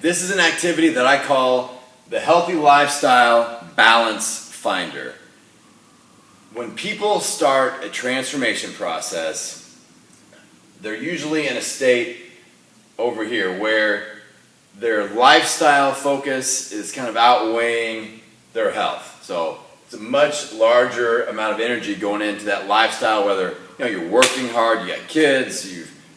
this is an activity that I call the Healthy Lifestyle Balance Finder. When people start a transformation process, they're usually in a state over here where their lifestyle focus is kind of outweighing their health. So it's a much larger amount of energy going into that lifestyle, whether you're working hard, you got kids,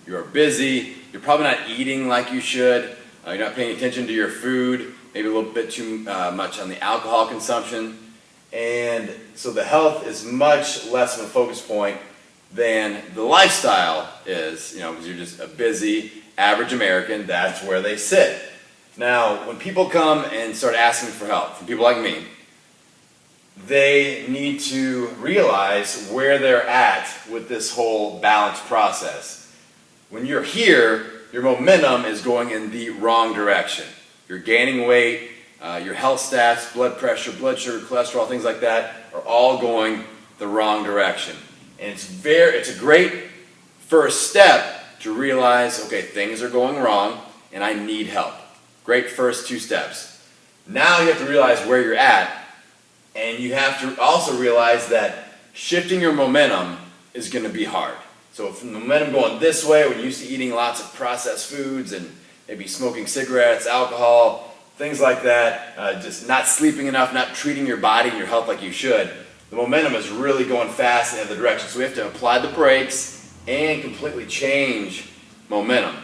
you're busy, you're probably not eating like you should, you're not paying attention to your food, maybe a little bit too much on the alcohol consumption. And so the health is much less of a focus point than the lifestyle is, because you're just a busy, average American, that's where they sit. Now, when people come and start asking for help, from people like me, they need to realize where they're at with this whole balance process. When you're here, your momentum is going in the wrong direction. You're gaining weight, your health stats, blood pressure, blood sugar, cholesterol, things like that are all going the wrong direction. And it's a great first step to realize, okay, things are going wrong and I need help. Great first 2 steps. Now you have to realize where you're at, and you have to also realize that shifting your momentum is going to be hard. So from the momentum going this way, when you're used to eating lots of processed foods and maybe smoking cigarettes, alcohol, things like that, just not sleeping enough, not treating your body and your health like you should, the momentum is really going fast in the other direction. So we have to apply the brakes and completely change momentum.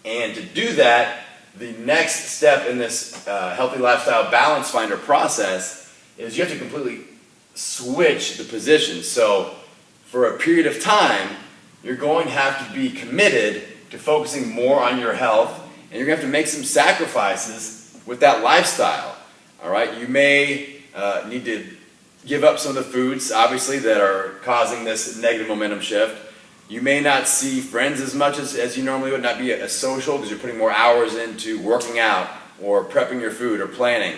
And to do that, the next step in this Healthy Lifestyle Balance Finder process is you have to completely switch the position. So for a period of time, you're going to have to be committed to focusing more on your health, and you're going to have to make some sacrifices with that lifestyle. All right, you may need to give up some of the foods, obviously, that are causing this negative momentum shift. You may not see friends as much as you normally would, not be as social because you're putting more hours into working out or prepping your food or planning.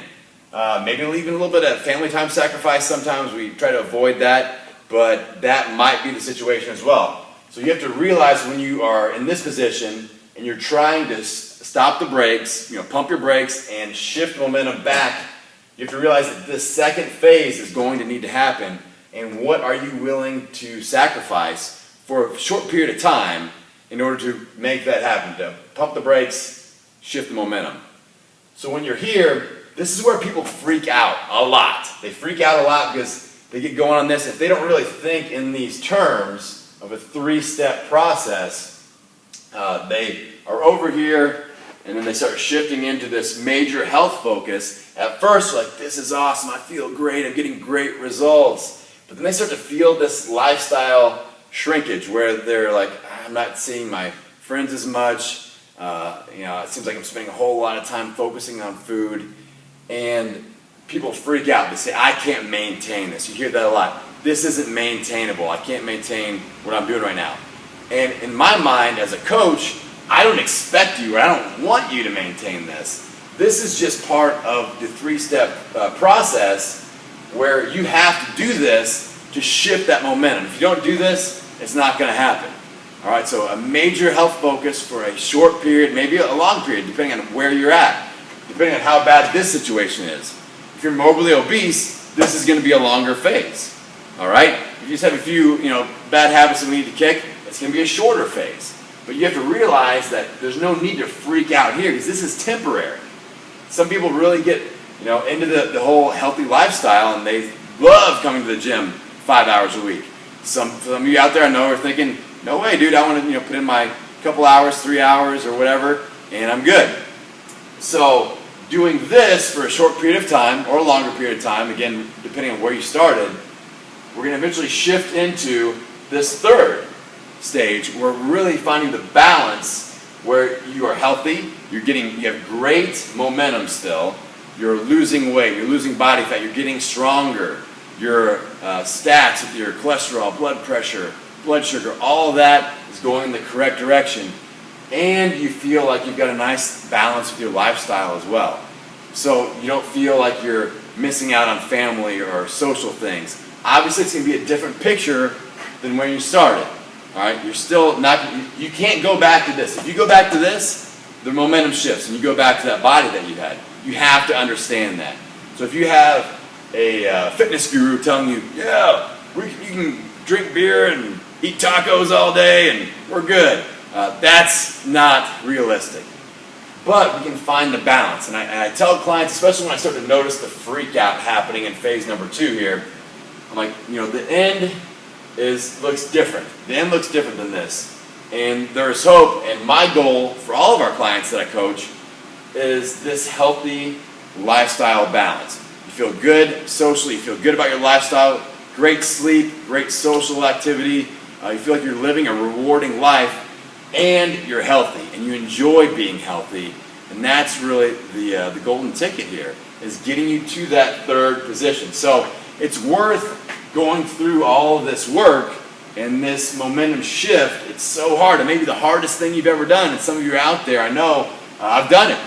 Maybe even a little bit of family time sacrifice. Sometimes we try to avoid that, but that might be the situation as well. So you have to realize when you are in this position and you're trying to stop the brakes, pump your brakes and shift momentum back, you have to realize that this second phase is going to need to happen, and what are you willing to sacrifice for a short period of time in order to make that happen, to pump the brakes, shift the momentum. So when you're here, this is where people freak out a lot. They freak out a lot because they get going on this. If they don't really think in these terms of a 3-step process, they are over here and then they start shifting into this major health focus. At first, like, this is awesome, I feel great, I'm getting great results. But then they start to feel this lifestyle shrinkage where they're like, I'm not seeing my friends as much. It seems like I'm spending a whole lot of time focusing on food. And people freak out. They say, I can't maintain this. You hear that a lot. This isn't maintainable. I can't maintain what I'm doing right now. And in my mind, as a coach, I don't expect you, or I don't want you to maintain this. This is just part of the 3-step process where you have to do this to shift that momentum. If you don't do this, it's not going to happen. All right, so a major health focus for a short period, maybe a long period, depending on where you're at, depending on how bad this situation is. If you're morbidly obese, this is going to be a longer phase. All right, if you just have a few, bad habits that we need to kick, it's going to be a shorter phase. But you have to realize that there's no need to freak out here because this is temporary. Some people really get, into the whole healthy lifestyle, and they love coming to the gym 5 hours a week. Some of you out there I know are thinking, no way, dude, I want to put in my couple hours, 3 hours, or whatever, and I'm good. So doing this for a short period of time or a longer period of time, again, depending on where you started, we're going to eventually shift into this third stage where we're really finding the balance where you are healthy, you have great momentum still, you're losing weight, you're losing body fat, you're getting stronger, your stats with your cholesterol, blood pressure, blood sugar, all of that is going in the correct direction, and you feel like you've got a nice balance with your lifestyle as well. So you don't feel like you're missing out on family or social things. Obviously, it's going to be a different picture than when you started. All right, you're still not. You can't go back to this. If you go back to this, the momentum shifts and you go back to that body that you had. You have to understand that. So if you have a fitness guru telling you, yeah, you can drink beer and eat tacos all day and we're good, that's not realistic. But we can find the balance. And I tell clients, especially when I start to notice the freak out happening in phase number 2 here, I'm like, the end looks different. The end looks different than this. And there is hope, and my goal for all of our clients that I coach is this healthy lifestyle balance. You feel good socially, you feel good about your lifestyle, great sleep, great social activity, you feel like you're living a rewarding life, and you're healthy, and you enjoy being healthy. And that's really the golden ticket here, is getting you to that third position. So it's worth going through all of this work and this momentum shift. It's so hard. It may be the hardest thing you've ever done. And some of you are out there, I know, I've done it.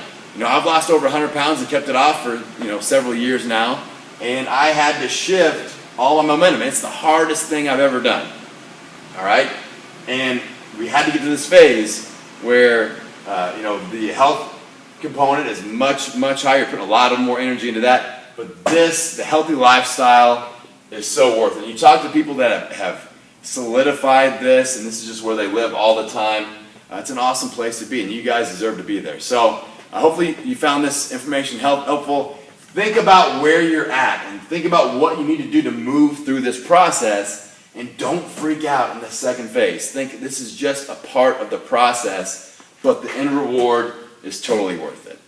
I've lost over 100 pounds and kept it off for several years now. And I had to shift all my momentum. It's the hardest thing I've ever done. All right? And we had to get to this phase where the health component is much, much higher. You're putting a lot of more energy into that. But the healthy lifestyle is so worth it. And you talk to people that have solidified this, and this is just where they live all the time. It's an awesome place to be, and you guys deserve to be there. So hopefully you found this information helpful. Think about where you're at, and think about what you need to do to move through this process, and don't freak out in the second phase. Think this is just a part of the process, but the end reward is totally worth it.